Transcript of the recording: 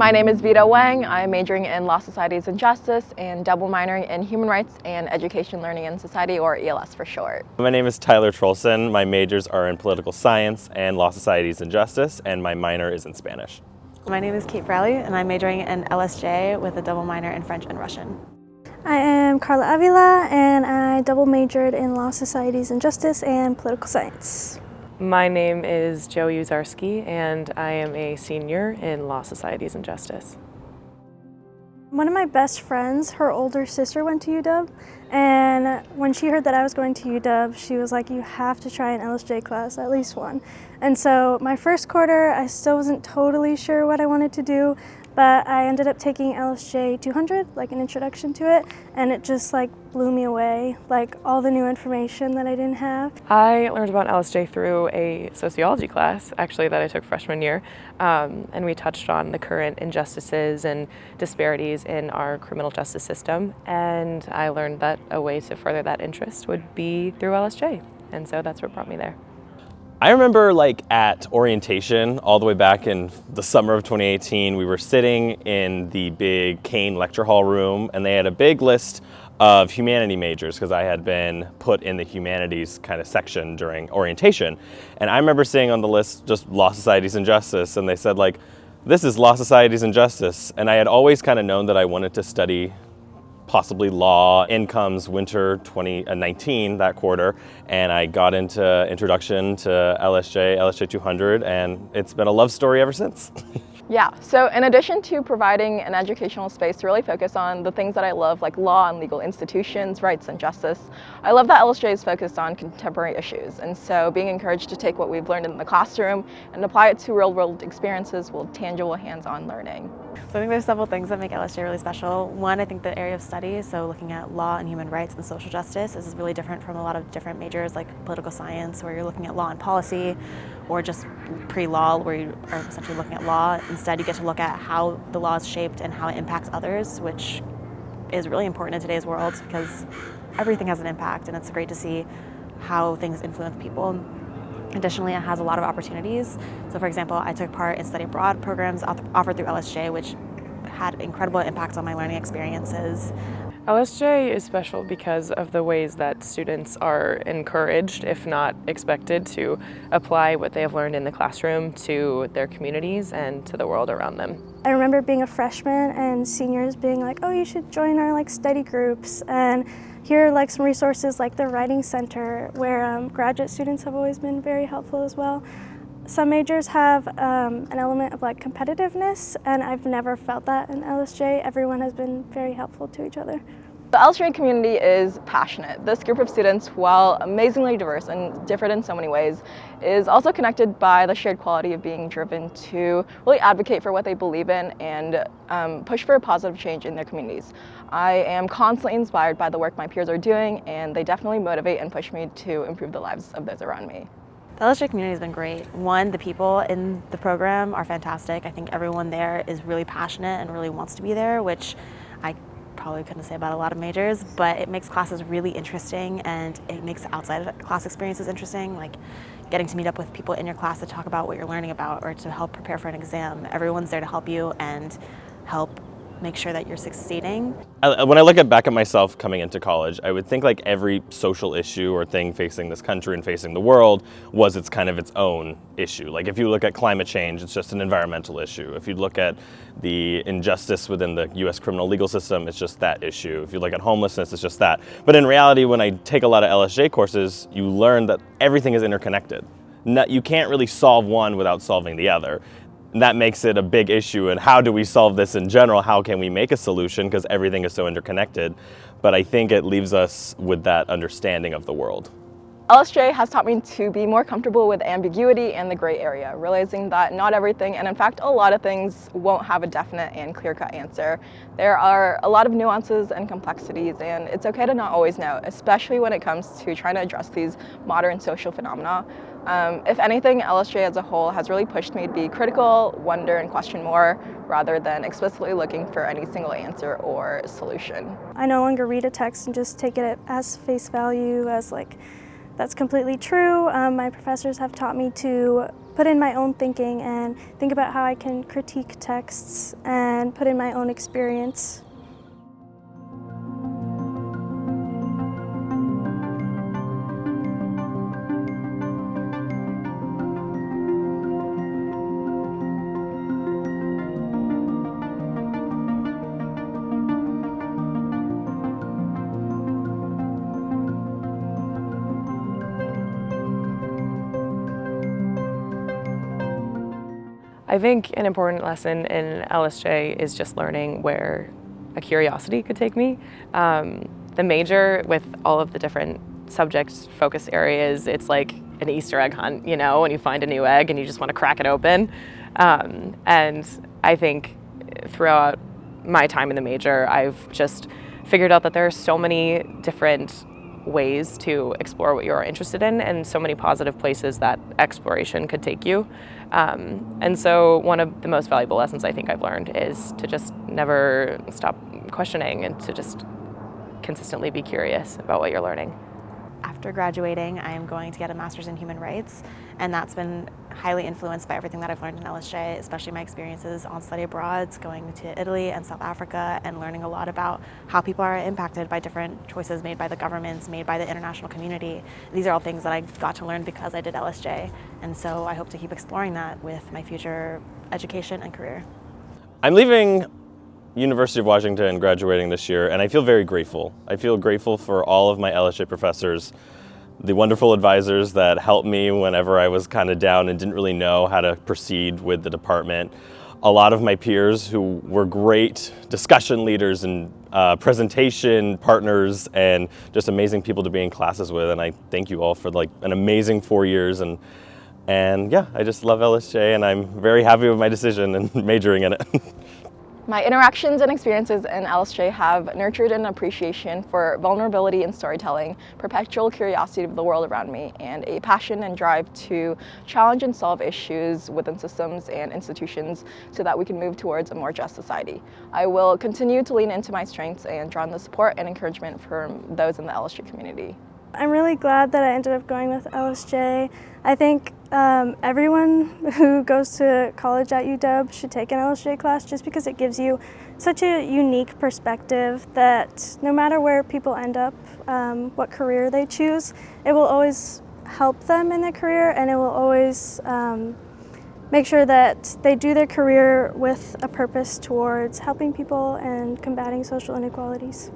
My name is Vita Wang. I'm majoring in Law, Societies, and Justice and double minoring in Human Rights and Education, Learning, and Society, or ELS for short. My name is Tyler Trolson. My majors are in Political Science and Law, Societies, and Justice, and my minor is in Spanish. My name is Kate Browley, and I'm majoring in LSJ with a double minor in French and Russian. I am Carla Avila, and I double majored in Law, Societies, and Justice and Political Science. My name is Joe Uzarski, and I am a senior in Law, Societies, and Justice. One of my best friends, her older sister went to UW, and when she heard that I was going to UW, she was like, you have to try an LSJ class, at least one. And so my first quarter, I still wasn't totally sure what I wanted to do, but I ended up taking LSJ 200, like an introduction to it, and it just like blew me away, like all the new information that I didn't have. I learned about LSJ through a sociology class, actually, that I took freshman year, and we touched on the current injustices and disparities in our criminal justice system, and I learned that a way to further that interest would be through LSJ, and so that's what brought me there. I remember at orientation all the way back in the summer of 2018, we were sitting in the big Kane lecture hall room, and they had a big list of humanity majors because I had been put in the humanities kind of section during orientation. And I remember seeing on the list just Law, Societies, and Justice, and they said this is Law, Societies, and Justice. And I had always kind of known that I wanted to study possibly law. In comes winter 2019, that quarter, and I got into introduction to LSJ 200, and it's been a love story ever since. Yeah, so in addition to providing an educational space to really focus on the things that I love, like law and legal institutions, rights and justice, I love that LSJ is focused on contemporary issues. And so being encouraged to take what we've learned in the classroom and apply it to real-world experiences with tangible hands-on learning. So I think there's several things that make LSJ really special. One, I think the area of study, so looking at law and human rights and social justice, is really different from a lot of different majors like political science, where you're looking at law and policy, or just pre-law, where you are essentially looking at law. Instead, you get to look at how the law is shaped and how it impacts others, which is really important in today's world because everything has an impact, and it's great to see how things influence people. Additionally, it has a lot of opportunities. So for example, I took part in study abroad programs offered through LSJ, which had incredible impacts on my learning experiences. LSJ is special because of the ways that students are encouraged, if not expected, to apply what they have learned in the classroom to their communities and to the world around them. I remember being a freshman and seniors being like, oh, you should join our study groups, and here are some resources like the Writing Center, where graduate students have always been very helpful as well. Some majors have an element of competitiveness, and I've never felt that in LSJ. Everyone has been very helpful to each other. The LSJ community is passionate. This group of students, while amazingly diverse and different in so many ways, is also connected by the shared quality of being driven to really advocate for what they believe in and push for a positive change in their communities. I am constantly inspired by the work my peers are doing, and they definitely motivate and push me to improve the lives of those around me. The LSJ community has been great. One, the people in the program are fantastic. I think everyone there is really passionate and really wants to be there, which I probably couldn't say about a lot of majors, but it makes classes really interesting, and it makes outside of class experiences interesting, like getting to meet up with people in your class to talk about what you're learning about or to help prepare for an exam. Everyone's there to help you and help make sure that you're succeeding. When I look back at myself coming into college, I would think every social issue or thing facing this country and facing the world was its own issue. If you look at climate change, it's just an environmental issue. If you look at the injustice within the US criminal legal system, it's just that issue. If you look at homelessness, it's just that. But in reality, when I take a lot of LSJ courses, you learn that everything is interconnected. You can't really solve one without solving the other. And that makes it a big issue. And how do we solve this in general? How can we make a solution? Because everything is so interconnected. But I think it leaves us with that understanding of the world. LSJ has taught me to be more comfortable with ambiguity and the gray area, realizing that not everything, and in fact a lot of things, won't have a definite and clear-cut answer. There are a lot of nuances and complexities, and it's okay to not always know, especially when it comes to trying to address these modern social phenomena. If anything, LSJ as a whole has really pushed me to be critical, wonder, and question more, rather than explicitly looking for any single answer or solution. I no longer read a text and just take it as face value, as that's completely true. My professors have taught me to put in my own thinking and think about how I can critique texts and put in my own experience. I think an important lesson in LSJ is just learning where a curiosity could take me. The major, with all of the different subject focus areas, it's like an Easter egg hunt, you know, when you find a new egg and you just want to crack it open. And I think throughout my time in the major, I've just figured out that there are so many different ways to explore what you're interested in and so many positive places that exploration could take you. And so one of the most valuable lessons I think I've learned is to just never stop questioning and to just consistently be curious about what you're learning. After graduating, I am going to get a master's in human rights, and that's been highly influenced by everything that I've learned in LSJ, especially my experiences on study abroad, going to Italy and South Africa, and learning a lot about how people are impacted by different choices made by the governments, made by the international community. These are all things that I got to learn because I did LSJ, and so I hope to keep exploring that with my future education and career. I'm leaving University of Washington, graduating this year, and I feel very grateful. I feel grateful for all of my LSJ professors, the wonderful advisors that helped me whenever I was kind of down and didn't really know how to proceed with the department. A lot of my peers who were great discussion leaders and presentation partners and just amazing people to be in classes with. And I thank you all for like an amazing 4 years. And yeah, I just love LSJ and I'm very happy with my decision and majoring in it. My interactions and experiences in LSJ have nurtured an appreciation for vulnerability and storytelling, perpetual curiosity of the world around me, and a passion and drive to challenge and solve issues within systems and institutions so that we can move towards a more just society. I will continue to lean into my strengths and draw on the support and encouragement from those in the LSJ community. I'm really glad that I ended up going with LSJ. I think everyone who goes to college at UW should take an LSJ class just because it gives you such a unique perspective that no matter where people end up, what career they choose, it will always help them in their career, and it will always make sure that they do their career with a purpose towards helping people and combating social inequalities.